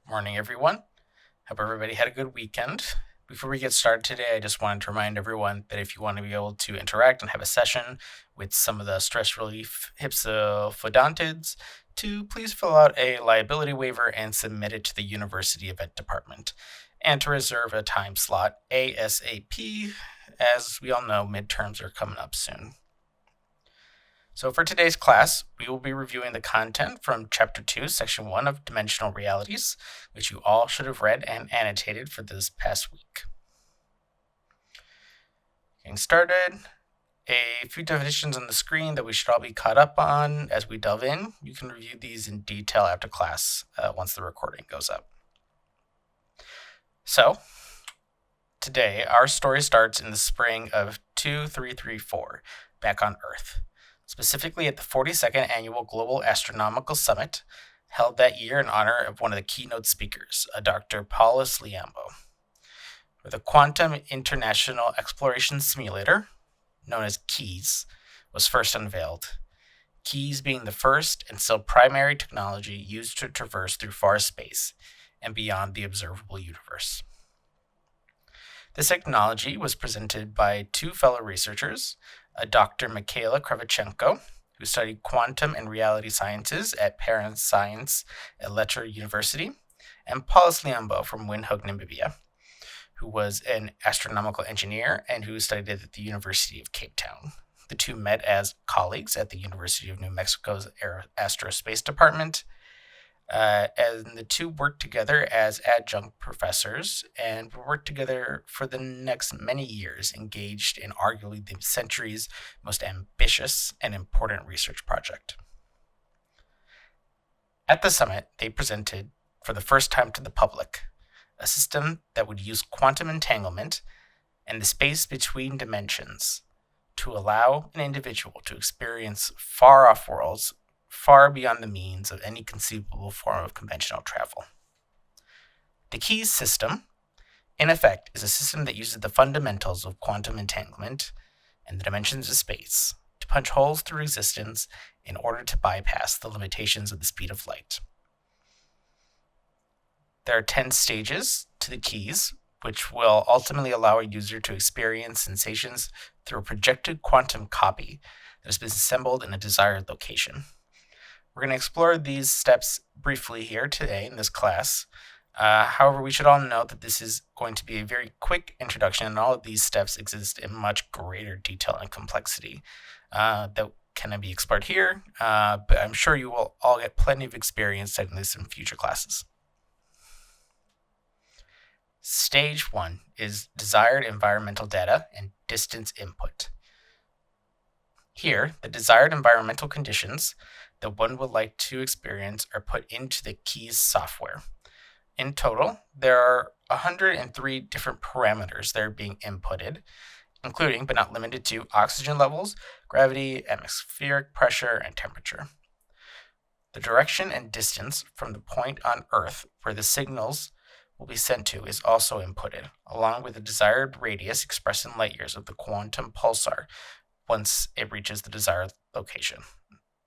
Morning, everyone. Hope everybody had a good weekend. Before we get started today, I just wanted to remind everyone that if you want to be able to interact and have a session with some of the stress relief hypsophodontids, to please fill out a liability waiver and submit it to the University Event Department, and to reserve a time slot ASAP. As we all know, midterms are coming up soon. So for today's class, we will be reviewing the content from Chapter 2, Section 1 of Dimensional Realities, which you all should have read and annotated for this past week. Getting started, a few definitions on the screen that we should all be caught up on as we delve in. You can review these in detail after class once the recording goes up. So, today, our story starts in the spring of 2334, back on Earth. Specifically at the 42nd Annual Global Astronomical Summit, held that year in honor of one of the keynote speakers, a Dr. Paulus Liambo, where the Quantum International Exploration Simulator, known as KEYS, was first unveiled. KEYS being the first and still primary technology used to traverse through far space and beyond the observable universe. This technology was presented by two fellow researchers, Dr. Mikhaila Kravchenko, who studied quantum and reality sciences at Parents Science at Letcher University, and Paulus Liambo from Windhoek, Namibia, who was an astronomical engineer and who studied at the University of Cape Town. The two met as colleagues at the University of New Mexico's Aerospace Department, and the two worked together as adjunct professors and worked together for the next many years, engaged in arguably the century's most ambitious and important research project. At the summit, they presented, for the first time to the public, a system that would use quantum entanglement and the space between dimensions to allow an individual to experience far-off worlds far beyond the means of any conceivable form of conventional travel. The KEYS system, in effect, is a system that uses the fundamentals of quantum entanglement and the dimensions of space to punch holes through existence in order to bypass the limitations of the speed of light. There are 10 stages to the KEYS, which will ultimately allow a user to experience sensations through a projected quantum copy that has been assembled in a desired location. We're going to explore these steps briefly here today in this class. However, we should all note that this is going to be a very quick introduction, and all of these steps exist in much greater detail and complexity that cannot be explored here, but I'm sure you will all get plenty of experience studying this in future classes. Stage 1 is desired environmental data and distance input. Here, the desired environmental conditions that one would like to experience are put into the KEYS software. In total, there are 103 different parameters that are being inputted, including but not limited to oxygen levels, gravity, atmospheric pressure, and temperature. The direction and distance from the point on Earth where the signals will be sent to is also inputted, along with the desired radius expressed in light years of the quantum pulsar once it reaches the desired location.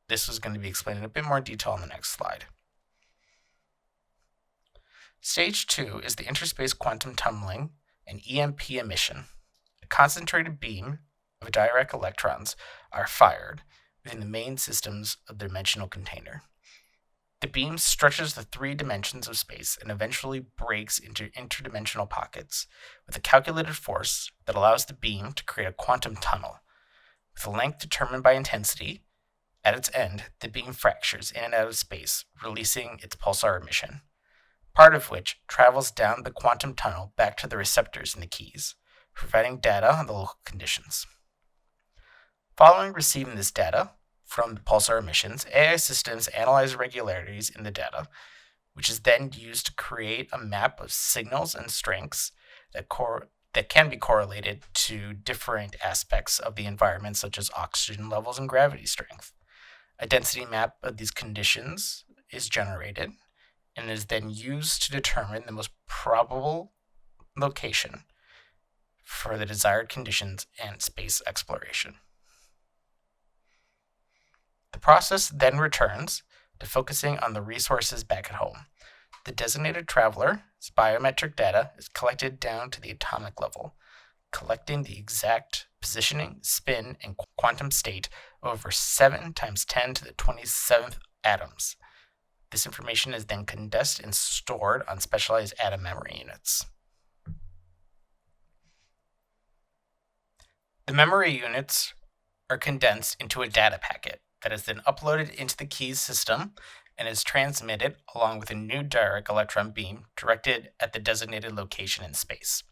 This is going to be explained in a bit more detail on the next slide. Stage 2 is the interspace quantum tunneling and EMP emission. A concentrated beam of direct electrons are fired within the main systems of the dimensional container. The beam stretches the 3 dimensions of space and eventually breaks into interdimensional pockets with a calculated force that allows the beam to create a quantum tunnel. With a length determined by intensity, at its end, the beam fractures in and out of space, releasing its pulsar emission, part of which travels down the quantum tunnel back to the receptors in the KEYS, providing data on the local conditions. Following receiving this data from the pulsar emissions, AI systems analyze irregularities in the data, which is then used to create a map of signals and strengths that can be correlated to different aspects of the environment, such as oxygen levels and gravity strength. A density map of these conditions is generated and is then used to determine the most probable location for the desired conditions and space exploration. The process then returns to focusing on the resources back at home. The designated traveler's biometric data is collected down to the atomic level, collecting the exact positioning, spin, and quantum state of over 7 times 10 to the 27th atoms. This information is then condensed and stored on specialized atom memory units. The memory units are condensed into a data packet that is then uploaded into the keys system and is transmitted along with a new direct electron beam directed at the designated location in space.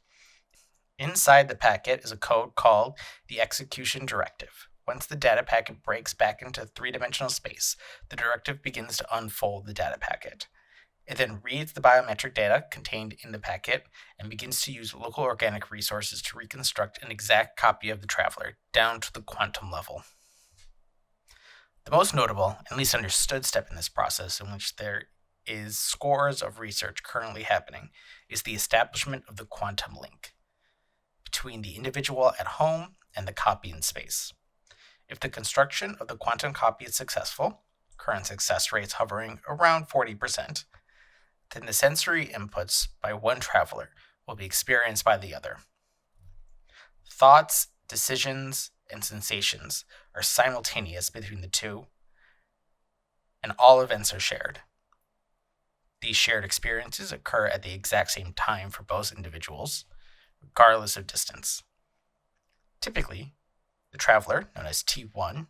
Inside the packet is a code called the execution directive. Once the data packet breaks back into three-dimensional space, the directive begins to unfold the data packet. It then reads the biometric data contained in the packet and begins to use local organic resources to reconstruct an exact copy of the traveler down to the quantum level. The most notable and least understood step in this process, in which there is scores of research currently happening, is the establishment of the quantum link between the individual at home and the copy in space. If the construction of the quantum copy is successful, current success rates hovering around 40%, then the sensory inputs by one traveler will be experienced by the other. Thoughts, decisions, and sensations are simultaneous between the two, and all events are shared. These shared experiences occur at the exact same time for both individuals, regardless of distance. Typically, the traveler, known as T1,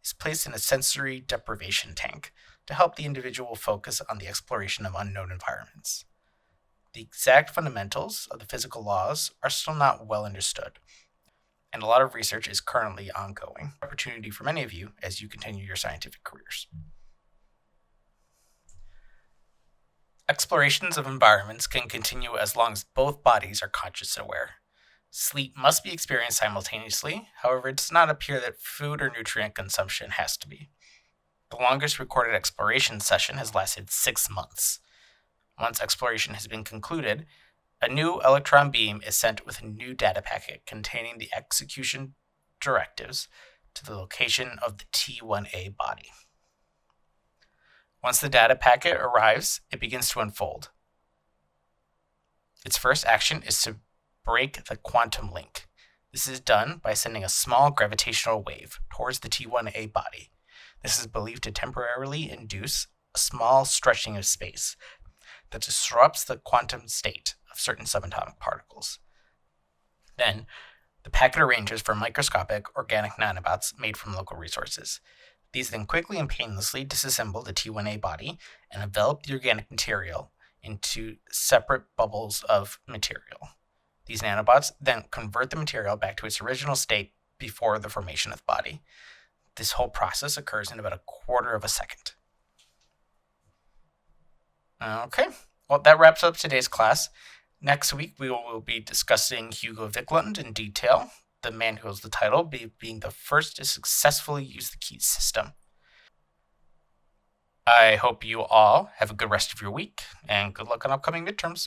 is placed in a sensory deprivation tank to help the individual focus on the exploration of unknown environments. The exact fundamentals of the physical laws are still not well understood, and a lot of research is currently ongoing. Opportunity for many of you as you continue your scientific careers. Explorations of environments can continue as long as both bodies are conscious and aware. Sleep must be experienced simultaneously, however, it does not appear that food or nutrient consumption has to be. The longest recorded exploration session has lasted 6 months. Once exploration has been concluded, a new electron beam is sent with a new data packet containing the execution directives to the location of the T1A body. Once the data packet arrives, it begins to unfold. Its first action is to break the quantum link. This is done by sending a small gravitational wave towards the T1A body. This is believed to temporarily induce a small stretching of space that disrupts the quantum state of certain subatomic particles. Then, the packet arranges for microscopic organic nanobots made from local resources. These then quickly and painlessly disassemble the T1A body and envelop the organic material into separate bubbles of material. These nanobots then convert the material back to its original state before the formation of the body. This whole process occurs in about a quarter of a second. Okay, well, that wraps up today's class. Next week, we will be discussing Hugo Viklund in detail, the man who holds the title, being the first to successfully use the keys system. I hope you all have a good rest of your week, and good luck on upcoming midterms.